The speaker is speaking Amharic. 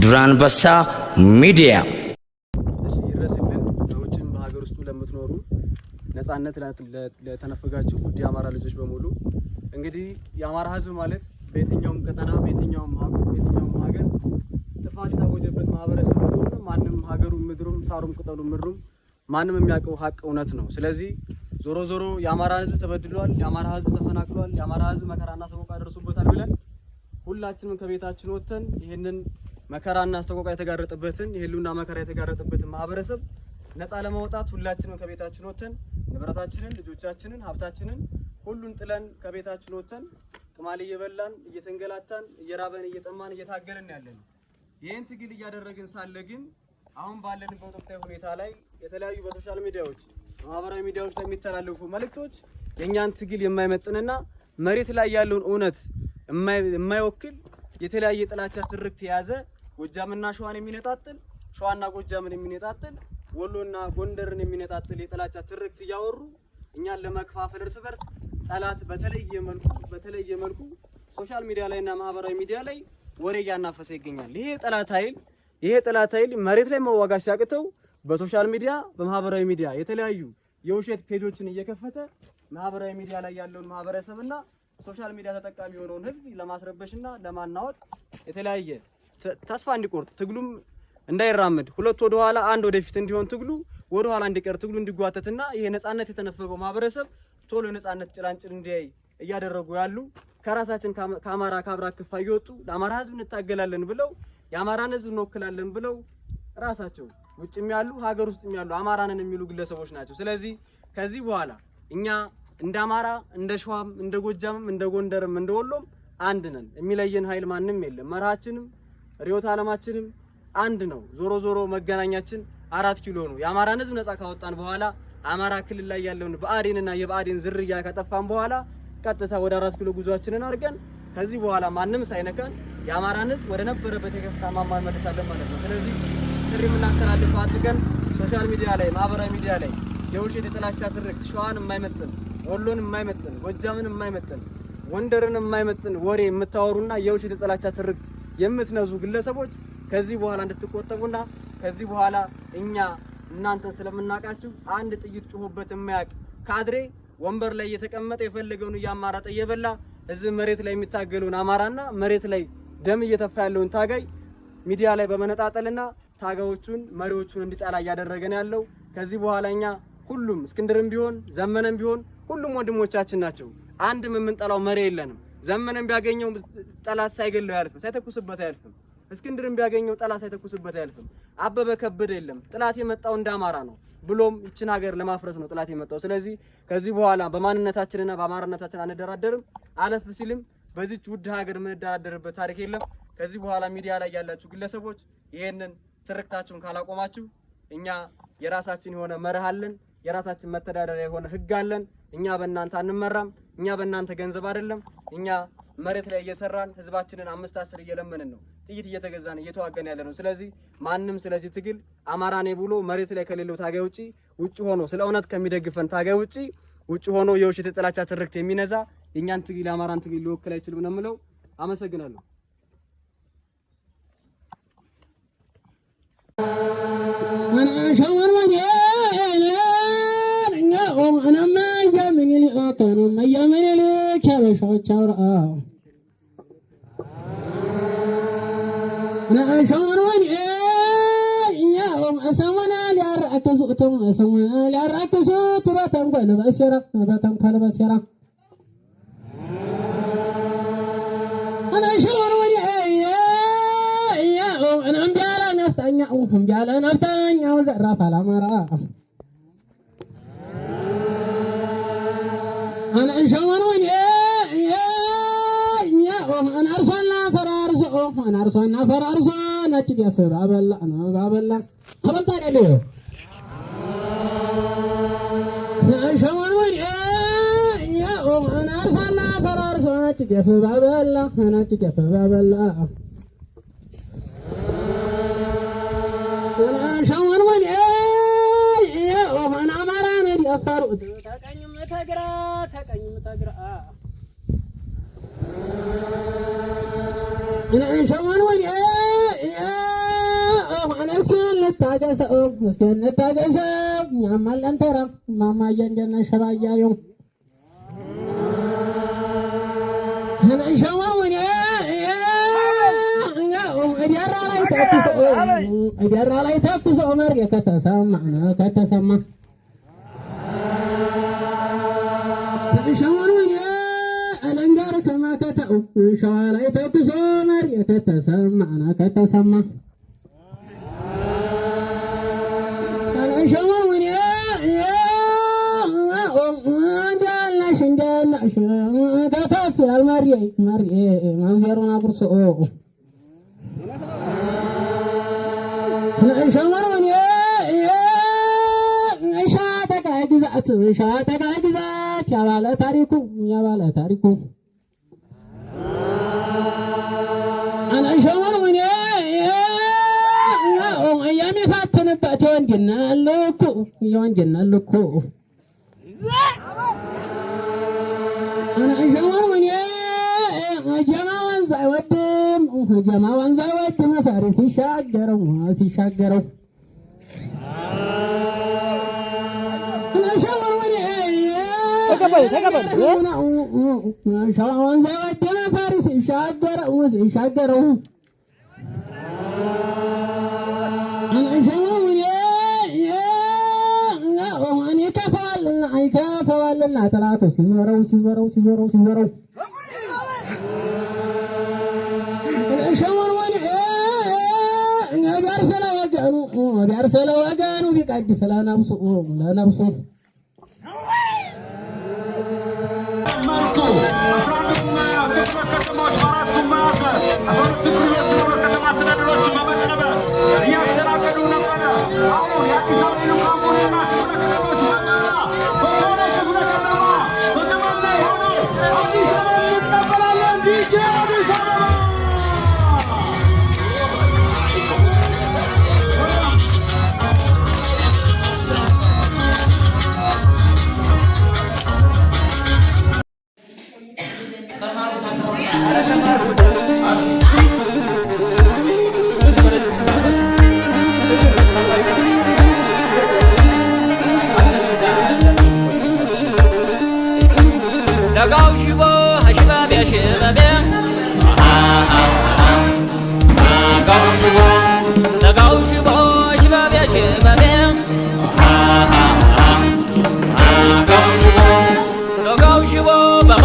ዱራንበሳ ሚዲያ ይረስልን በውጭም በሀገር ውስጥ ለምትኖሩ ነፃነት ለተነፈጋችሁ ውድ የአማራ ልጆች በሙሉ እንግዲህ የአማራ ህዝብ ማለት በየትኛውም ቀጠና በየትኛውም ሀገር ጥፋት የታወጀበት ማህበረሰብ እንደሆነ ማንም ሀገሩም ምድሩም ሳሩም ቅጠሉም ምድሩም ማንም የሚያውቀው ሀቅ እውነት ነው። ስለዚህ ዞሮ ዞሮ የአማራ ህዝብ ተበድሏል፣ የአማራ ህዝብ ተፈናቅሏል፣ የአማራ ህዝብ መከራና ሰቆቃ ደርሶበታል ብለን ሁላችንም ከቤታችን ወጥተን ይሄንን መከራና ሰቆቃ የተጋረጠበትን የህልውና መከራ የተጋረጠበትን ማህበረሰብ ነፃ ለማውጣት ሁላችንም ከቤታችን ወጥተን ንብረታችንን፣ ልጆቻችንን፣ ሀብታችንን ሁሉን ጥለን ከቤታችን ወጥተን ቅማል እየበላን እየተንገላታን እየራበን እየጠማን እየታገልን ያለን ይሄን ትግል እያደረግን ሳለ ግን አሁን ባለንበት ወቅታዊ ሁኔታ ላይ የተለያዩ በሶሻል ሚዲያዎች ማህበራዊ ሚዲያዎች ላይ የሚተላለፉ መልእክቶች የኛን ትግል የማይመጥንና መሬት ላይ ያለውን እውነት የማይወክል የተለያየ ጥላቻ ትርክት የያዘ ጎጃምና ሸዋን የሚነጣጥል ሸዋና ጎጃምን የሚነጣጥል ወሎና ጎንደርን የሚነጣጥል የጥላቻ ትርክት እያወሩ እኛን ለመከፋፈል እርስ በርስ ጠላት በተለየ መልኩ ሶሻል ሚዲያ ላይና ማህበራዊ ሚዲያ ላይ ወሬ እያናፈሰ ይገኛል። ይሄ ጥላት ኃይል መሬት ላይ መዋጋት ሲያቅተው በሶሻል ሚዲያ በማህበራዊ ሚዲያ የተለያዩ የውሸት ፔጆችን እየከፈተ ማህበራዊ ሚዲያ ላይ ያለውን ማህበረሰብና ሶሻል ሚዲያ ተጠቃሚ የሆነውን ህዝብ ለማስረበሽና ለማናወጥ የተለያየ ተስፋ እንዲቆርጥ ትግሉም እንዳይራመድ ሁለት ወደ ኋላ አንድ ወደፊት እንዲሆን ትግሉ ወደ ኋላ እንዲቀር ትግሉ እንዲጓተትና ይሄ ነፃነት የተነፈገው ማህበረሰብ ቶሎ የነፃነት ጭላንጭል እንዲያይ እያደረጉ ያሉ ከራሳችን ከአማራ ካብራ ክፋ እየወጡ ለአማራ ህዝብ እንታገላለን ብለው የአማራን ህዝብ እንወክላለን ብለው ራሳቸው ውጭም ያሉ ሀገር ውስጥም ያሉ አማራንን የሚሉ ግለሰቦች ናቸው። ስለዚህ ከዚህ በኋላ እኛ እንደ አማራ እንደ ሸዋም እንደ ጎጃምም እንደ ጎንደርም እንደ ወሎም አንድ ነን። የሚለየን ኃይል ማንም የለም። መርሃችንም ሪዮት ዓለማችንም አንድ ነው። ዞሮ ዞሮ መገናኛችን 4 ኪሎ ነው። የአማራን ህዝብ ነፃ ካወጣን በኋላ አማራ ክልል ላይ ያለውን ብአዴንና የብአዴን ዝርያ ከጠፋን በኋላ ቀጥታ ወደ 4 ኪሎ ጉዟችንን አድርገን ከዚህ በኋላ ማንም ሳይነካን የአማራን ህዝብ ወደ ነበረበት የከፍታ ማማ መልሳለን ማለት ነው። ስለዚህ ጥሪ የምናስተላልፈው አድርገን ሶሻል ሚዲያ ላይ ማህበራዊ ሚዲያ ላይ የውሸት የጥላቻ ትርክት ሸዋን የማይመጥን ወሎን የማይመጥን ጎጃምን የማይመጥን ጎንደርን የማይመጥን ወሬ የምታወሩና የውሸት የጥላቻ ትርክት የምትነዙ ግለሰቦች ከዚህ በኋላ እንድትቆጠቡና ከዚህ በኋላ እኛ እናንተን ስለምናቃችሁ አንድ ጥይት ጮሆበት የማያቅ ካድሬ ወንበር ላይ እየተቀመጠ የፈለገውን እያማራጠ እየበላ እዚህ መሬት ላይ የሚታገሉን አማራና መሬት ላይ ደም እየተፋ ያለውን ታጋይ ሚዲያ ላይ በመነጣጠልና ታጋዮቹን መሪዎቹን እንዲጣላ እያደረገን ያለው ከዚህ በኋላ እኛ ሁሉም እስክንድርም ቢሆን ዘመነም ቢሆን ሁሉም ወንድሞቻችን ናቸው። አንድም የምንጠላው መሪ የለንም። ዘመነም ቢያገኘው ጠላት ሳይገለው ያልፍም፣ ሳይተኩስበት አያልፍም። እስክንድርም ቢያገኘው ጠላት ሳይተኩስበት አያልፍም። አበበ ከበደ የለም። ጥላት የመጣው እንደ አማራ ነው ብሎም ይችን ሀገር ለማፍረስ ነው ጥላት የመጣው። ስለዚህ ከዚህ በኋላ በማንነታችንና በአማራነታችን አንደራደርም። አለፍ ሲልም በዚች ውድ ሀገር የምንደራደርበት ታሪክ የለም። ከዚህ በኋላ ሚዲያ ላይ ያላችሁ ግለሰቦች ይሄንን ትርክታችሁን ካላቆማችሁ እኛ የራሳችን የሆነ መርህ አለን፣ የራሳችን መተዳደሪያ የሆነ ህግ አለን። እኛ በእናንተ አንመራም። እኛ በእናንተ ገንዘብ አይደለም። እኛ መሬት ላይ እየሰራን ህዝባችንን 5-10 እየለመንን ነው ጥይት እየተገዛን እየተዋገን ያለ ነው። ስለዚህ ማንም ስለዚህ ትግል አማራ ነኝ ብሎ መሬት ላይ ከሌለው ታጋይ ውጪ ሆኖ ስለ እውነት ከሚደግፈን ታጋይ ውጪ ሆኖ የውሸት የጥላቻ ትርክት የሚነዛ የኛን ትግል አማራን ትግል ሊወክል አይችልም ነው የምለው። አመሰግናለሁ። أنا فرارسو ناتجي في بابلا أنا بابلا خبرت عليه شوان وين يا أنا أرسلنا فرارسو ناتجي في بابلا ناتجي في بابلا أنا شوان وين يا أنا أمراني دي أفرو تكاني متجرا أنا شوان وين እንታገሰው እስኪ እንታገሰው እኛም አለን ተራ ማማዬ እንደነ ሸባያየው ሸዋውን እዲያራ ላይ ተኩሶ መር ከተሰማ ሸዋውን አለንጋር ከማከተው ሸዋ ላይ ተኩሶ መር ከተሰማ ሸዋውን እንዳላሽ ከተፍ ይላል መሪ ማንዘሩን አጉርሶ ሸዋውን ሻተቃ ግዛት ያባለ ታሪኩ ሸዋውን የሚፋትንበት የወንድና ልኩ ሸዋውን ጀማ ወንዝ አይወድም ፈሪ ሲሻገረው ሸዋውን ወንዝ አይወድም ፈሪ ሲሻገረው ይከፋዋልና ጠላቱ ሲዞረው ቢያርሰለ ወገኑ ቢቀድስ ለነብሱ Go,